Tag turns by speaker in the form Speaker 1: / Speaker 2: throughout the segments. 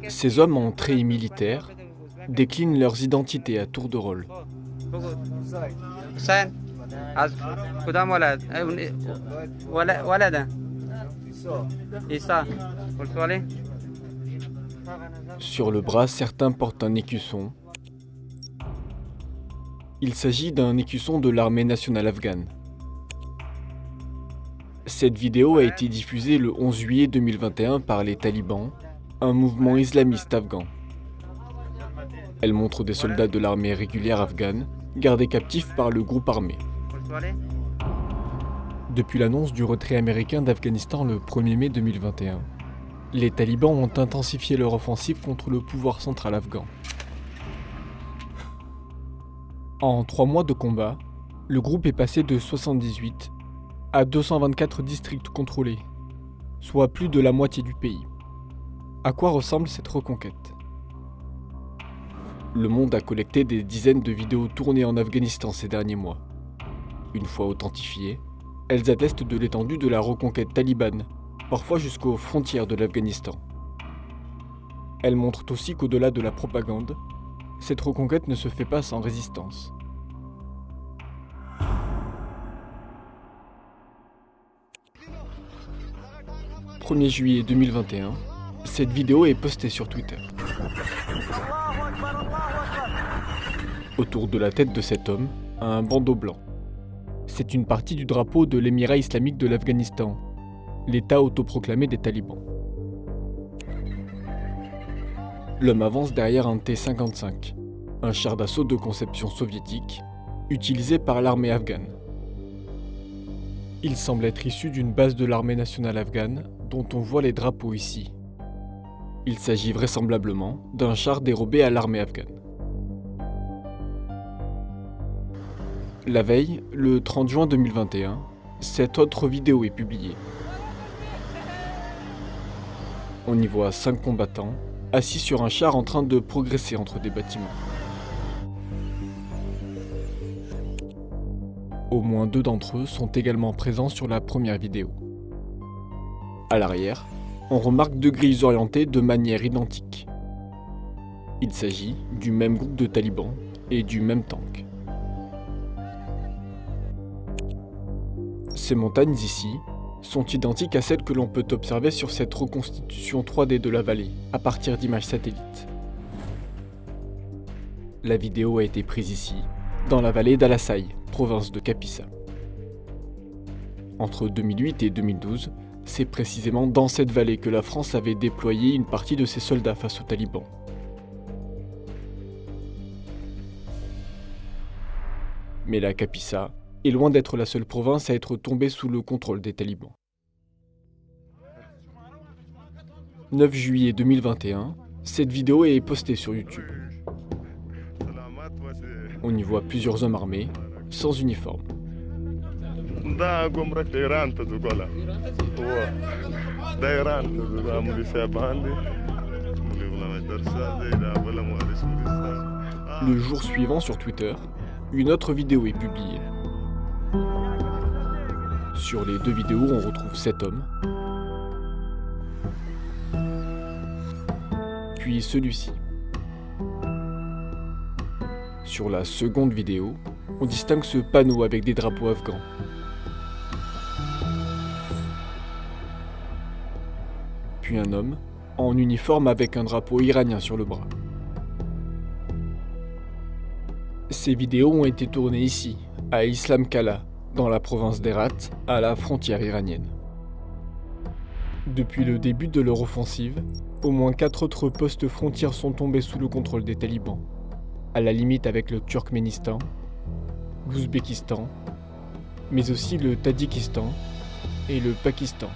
Speaker 1: Ces hommes en treillis militaires déclinent leurs identités à tour de rôle.
Speaker 2: حسين از کدام ولد ولده عیسی قلت ولي
Speaker 1: Sur le bras, certains portent un écusson. Il s'agit d'un écusson de l'armée nationale afghane. Cette vidéo a été diffusée le 11 juillet 2021 par les talibans, un mouvement islamiste afghan. Elle montre des soldats de l'armée régulière afghane, gardés captifs par le groupe armé.
Speaker 2: قلت ولي
Speaker 1: Depuis l'annonce du retrait américain d'Afghanistan le 1er mai 2021, les talibans ont intensifié leur offensive contre le pouvoir central afghan. En 3 mois de combat, le groupe est passé de 78 à 224 districts contrôlés, soit plus de la moitié du pays. À quoi ressemble cette reconquête ? Le monde a collecté des dizaines de vidéos tournées en Afghanistan ces derniers mois. Une fois authentifiées, elles attestent de l'étendue de la reconquête talibane, parfois jusqu'aux frontières de l'Afghanistan. Elles montrent aussi qu'au-delà de la propagande, cette reconquête ne se fait pas sans résistance. « 1er juillet 2021, cette vidéo est postée sur Twitter. Autour de la tête de cet homme, un bandeau blanc. C'est une partie du drapeau de l'émirat islamique de l'Afghanistan, l'État autoproclamé des talibans. L'homme avance derrière un T-55, un char d'assaut de conception soviétique, utilisé par l'armée afghane. Il semble être issu d'une base de l'armée nationale afghane, dont on voit les drapeaux ici. Il s'agit vraisemblablement d'un char dérobé à l'armée afghane. La veille, le 30 juin 2021, cette autre vidéo est publiée. On y voit 5 combattants, assis sur un char en train de progresser entre des bâtiments. Au moins 2 d'entre eux sont également présents sur la première vidéo. À l'arrière, on remarque 2 grilles orientées de manière identique. Il s'agit du même groupe de talibans et du même tank. Ces montagnes ici sont identiques à celles que l'on peut observer sur cette reconstitution 3D de la vallée, à partir d'images satellites. La vidéo a été prise ici, dans la vallée d'Al-Asai, province de Kapisa. Entre 2008 et 2012, c'est précisément dans cette vallée que la France avait déployé une partie de ses soldats face aux talibans. Mais la Kapisa est loin d'être la seule province à être tombée sous le contrôle des talibans. 9 juillet 2021, cette vidéo est postée sur YouTube. On y voit plusieurs hommes armés, sans uniforme. Le jour suivant sur Twitter, une autre vidéo est publiée. Sur les 2 vidéos, on retrouve 7 hommes, puis celui-ci. Sur la seconde vidéo, on distingue ce panneau avec des drapeaux afghans. Puis un homme, en uniforme avec un drapeau iranien sur le bras. Ces vidéos ont été tournées ici, à Islam Kala, dans la province d'Herat, à la frontière iranienne. Depuis le début de leur offensive, au moins 4 autres postes frontières sont tombés sous le contrôle des talibans, à la limite avec le Turkménistan, l'Ouzbékistan, mais aussi le Tadjikistan et le Pakistan.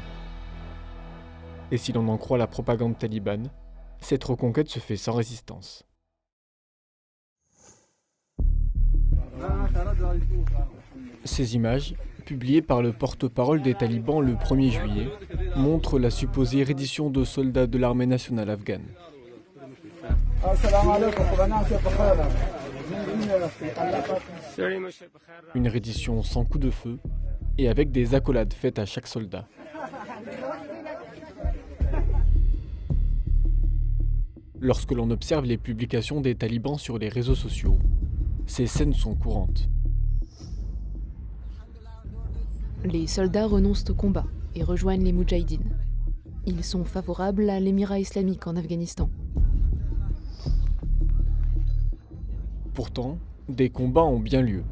Speaker 1: Et si l'on en croit la propagande talibane, cette reconquête se fait sans résistance. Ces images, publiées par le porte-parole des talibans le 1er juillet, montrent la supposée reddition de soldats de l'armée nationale afghane. Une reddition sans coup de feu et avec des accolades faites à chaque soldat. Lorsque l'on observe les publications des talibans sur les réseaux sociaux, ces scènes sont courantes.
Speaker 3: Les soldats renoncent au combat et rejoignent les Moudjahidines. Ils sont favorables à l'émirat islamique en Afghanistan.
Speaker 1: Pourtant, des combats ont bien lieu.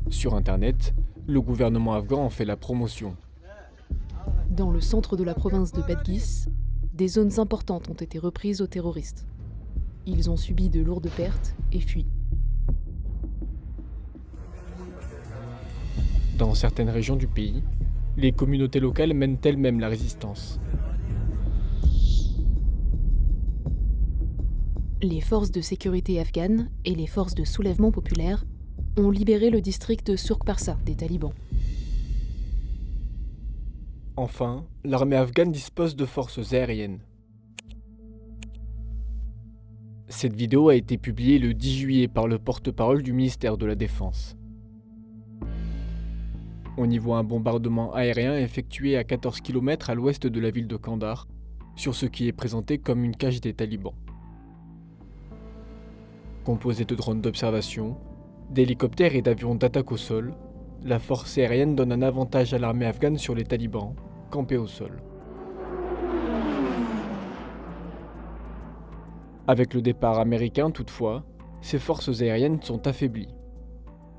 Speaker 1: Sur Internet, le gouvernement afghan en fait la promotion.
Speaker 3: Dans le centre de la province de Badghis, des zones importantes ont été reprises aux terroristes. Ils ont subi de lourdes pertes et fuient.
Speaker 1: Dans certaines régions du pays, les communautés locales mènent elles-mêmes la résistance.
Speaker 3: Les forces de sécurité afghanes et les forces de soulèvement populaire ont libéré le district de Surkparsa des talibans.
Speaker 1: Enfin, l'armée afghane dispose de forces aériennes. Cette vidéo a été publiée le 10 juillet par le porte-parole du ministère de la Défense. On y voit un bombardement aérien effectué à 14 km à l'ouest de la ville de Kandahar, sur ce qui est présenté comme une cache des talibans. Composée de drones d'observation, d'hélicoptères et d'avions d'attaque au sol, la force aérienne donne un avantage à l'armée afghane sur les talibans, campés au sol. Avec le départ américain, toutefois, ces forces aériennes sont affaiblies.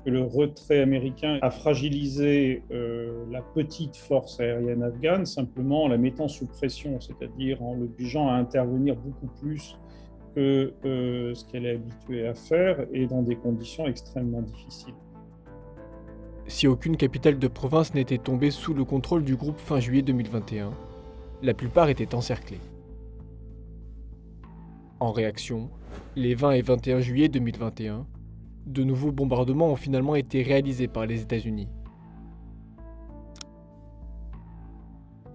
Speaker 4: Le retrait américain a fragilisé la petite force aérienne afghane simplement en la mettant sous pression, c'est-à-dire en l'obligeant à intervenir beaucoup plus que ce qu'elle est habituée à faire et dans des conditions extrêmement difficiles.
Speaker 1: Si aucune capitale de province n'était tombée sous le contrôle du groupe fin juillet 2021, la plupart étaient encerclées. En réaction, les 20 et 21 juillet 2021, de nouveaux bombardements ont finalement été réalisés par les États-Unis.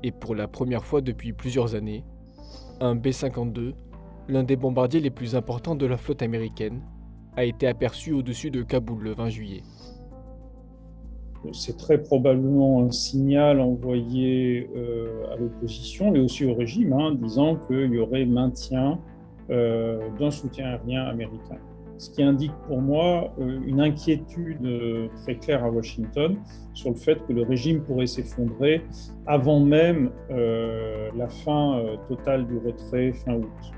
Speaker 1: Et pour la première fois depuis plusieurs années, un B-52, l'un des bombardiers les plus importants de la flotte américaine, a été aperçu au-dessus de Kaboul le 20 juillet.
Speaker 4: C'est très probablement un signal envoyé à l'opposition, mais aussi au régime, disant qu'il y aurait maintien d'un soutien aérien américain. Ce qui indique pour moi une inquiétude très claire à Washington sur le fait que le régime pourrait s'effondrer avant même la fin totale du retrait fin août.